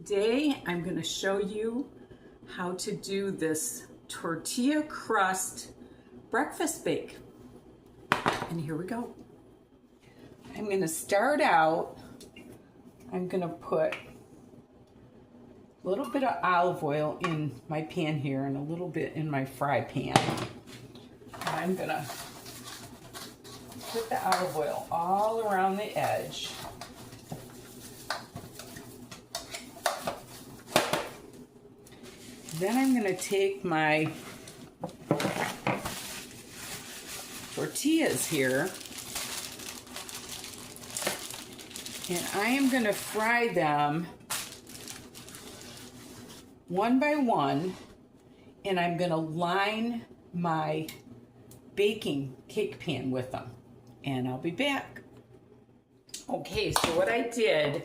Today I'm going to show you how to do this tortilla crust breakfast bake. And here we go. I'm going to start out, I'm going to put a little bit of olive oil in my pan here and a little bit in my fry pan. And I'm going to put the olive oil all around the edge. Then I'm going to take my tortillas here and I am going to fry them one by one, and I'm going to line my baking cake pan with them, and I'll be back. Okay, so what I did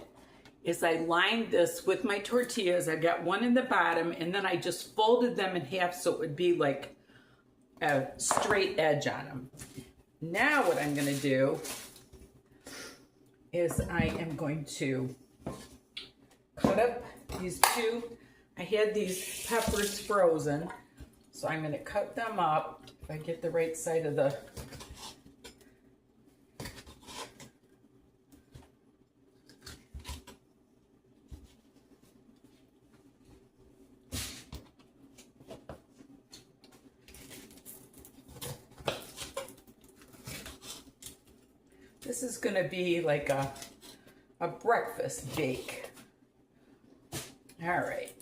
is I lined this with my tortillas. I got one in the bottom, and then I just folded them in half so it would be like a straight edge on them. Now what I'm gonna do is I am going to cut up these two. I had these peppers frozen, so I'm gonna cut them up. If I get the right side of the This is going to be like a breakfast bake. All right.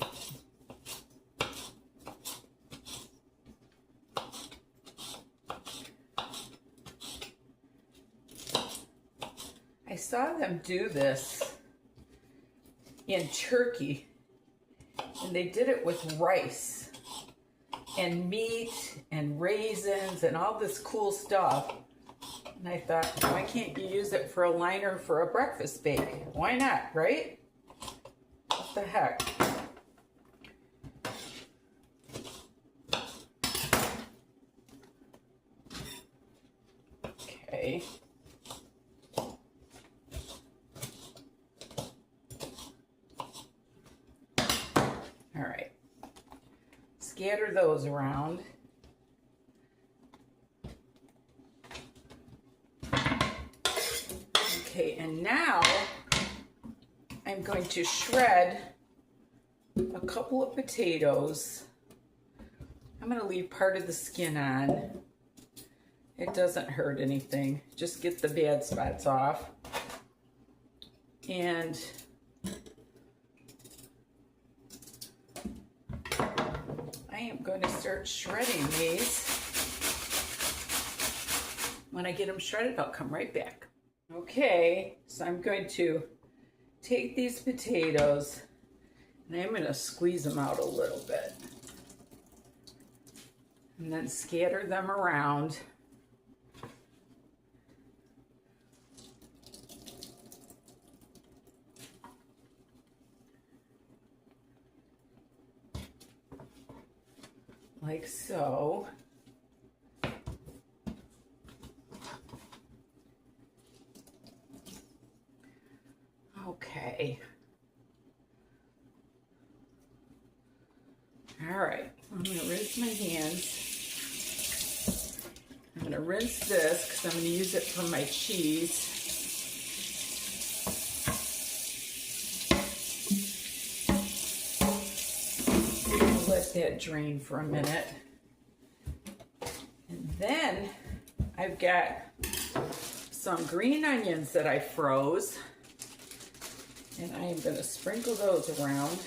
I saw them do this in Turkey, and they did it with rice and meat and raisins and all this cool stuff. And I thought, why can't you use it for a liner for a breakfast bake? Why not, right? What the heck? Okay. All right. Scatter those around. Okay, and now I'm going to shred a couple of potatoes. I'm going to leave part of the skin on. It doesn't hurt anything. Just get the bad spots off. And I am going to start shredding these. When I get them shredded, I'll come right back. Okay, so I'm going to take these potatoes and I'm going to squeeze them out a little bit and then scatter them around. Like so. Okay. All right. I'm going to rinse my hands. I'm going to rinse this because I'm going to use it for my cheese. I'll let that drain for a minute. And then I've got some green onions that I froze. And I am going to sprinkle those around.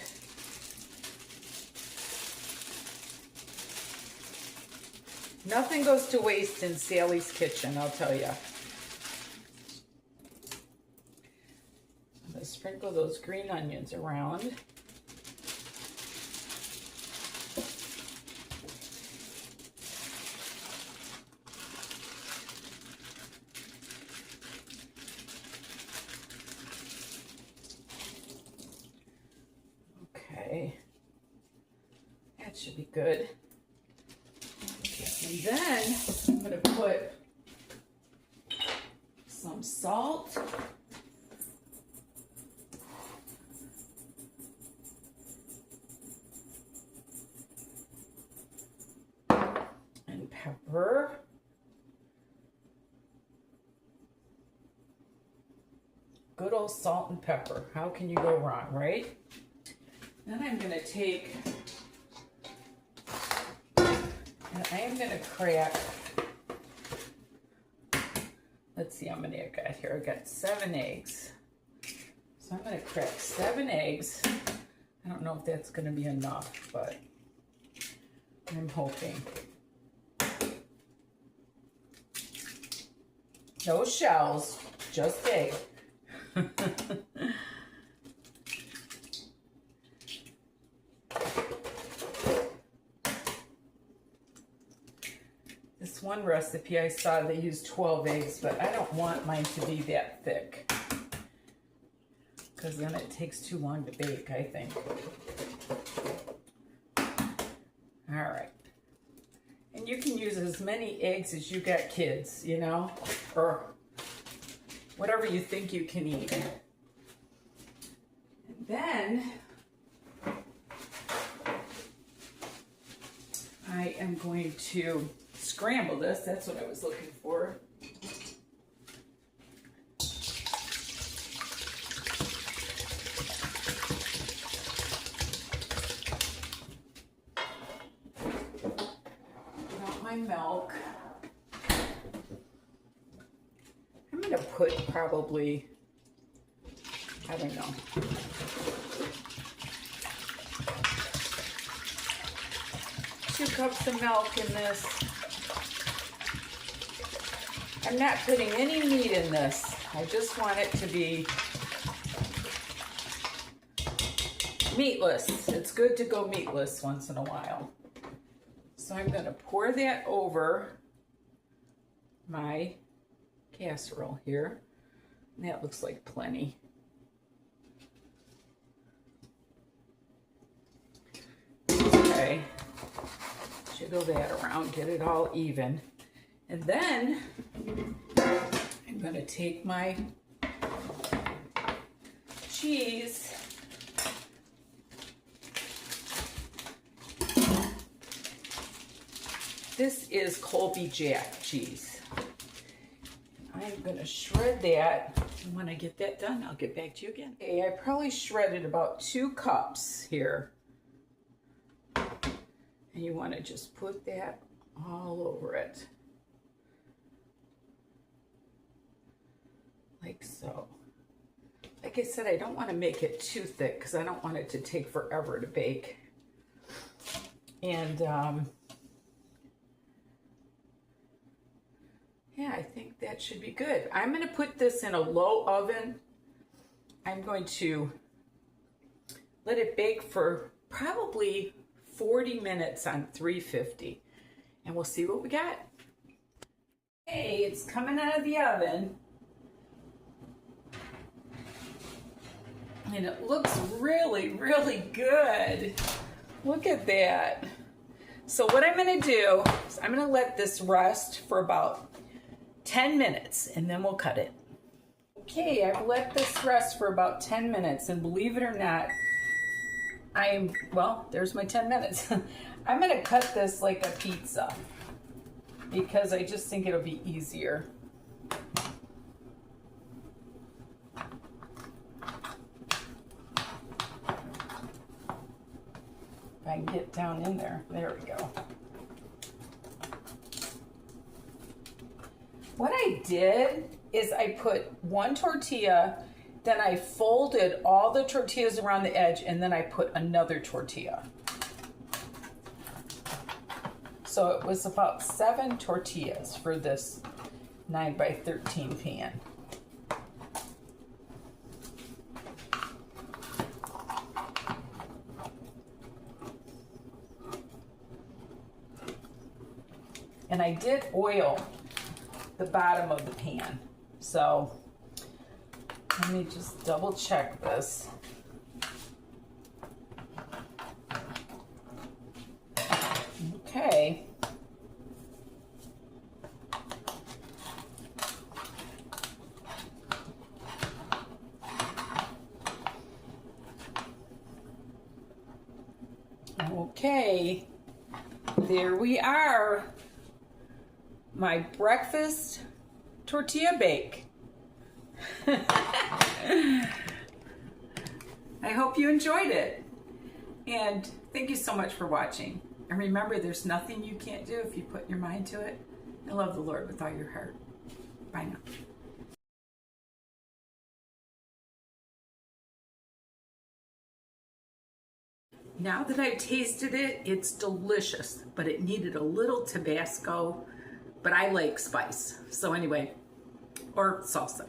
Nothing goes to waste in Sally's kitchen, I'll tell you. I'm going to sprinkle those green onions around. That should be good. And then I'm going to put some salt pepper. Good old salt and pepper. How can you go wrong, right? Then I'm going to take, and I am going to crack, let's see how many I got here. I got 7 eggs. So I'm going to crack 7 eggs. I don't know if that's going to be enough, but I'm hoping. No shells, just egg. This one recipe I saw they used 12 eggs, but I don't want mine to be that thick because then it takes too long to bake, I think. All right. And you can use as many eggs as you got kids, you know, or whatever you think you can eat. And then I am going to scramble this. That's what I was looking for. Got my milk. I'm going to put probably, I don't know, 2 cups of milk in this. I'm not putting any meat in this. I just want it to be meatless. It's good to go meatless once in a while. So I'm going to pour that over my casserole here. And that looks like plenty. Okay. Jiggle that around, get it all even. And then I'm going to take my cheese. This is Colby Jack cheese. I'm going to shred that. And when I get that done, I'll get back to you again. Okay, I probably shredded about 2 cups here. And you want to just put that all over it. Like so. Like I said, I don't want to make it too thick because I don't want it to take forever to bake. And yeah, I think that should be good. I'm going to put this in a low oven. I'm going to let it bake for probably 40 minutes on 350. And we'll see what we got. Hey, it's coming out of the oven. And it looks really, really good. Look at that. So what I'm going to do is I'm going to let this rest for about 10 minutes and then we'll cut it. Okay, I've let this rest for about 10 minutes and believe it or not, well, there's my 10 minutes. I'm going to cut this like a pizza because I just think it'll be easier. If I can get down in there. There we go. What I did is I put 1 tortilla, then I folded all the tortillas around the edge, and then I put another tortilla. So it was about 7 tortillas for this 9x13 pan. And I did oil the bottom of the pan. So let me just double check this. Okay. Okay. There we are. my breakfast tortilla bake. I hope you enjoyed it. And thank you so much for watching. And remember, there's nothing you can't do if you put your mind to it. And love the Lord with all your heart. Bye now. Now that I've tasted it, it's delicious, but it needed a little Tabasco, but I like spice. So anyway, or salsa.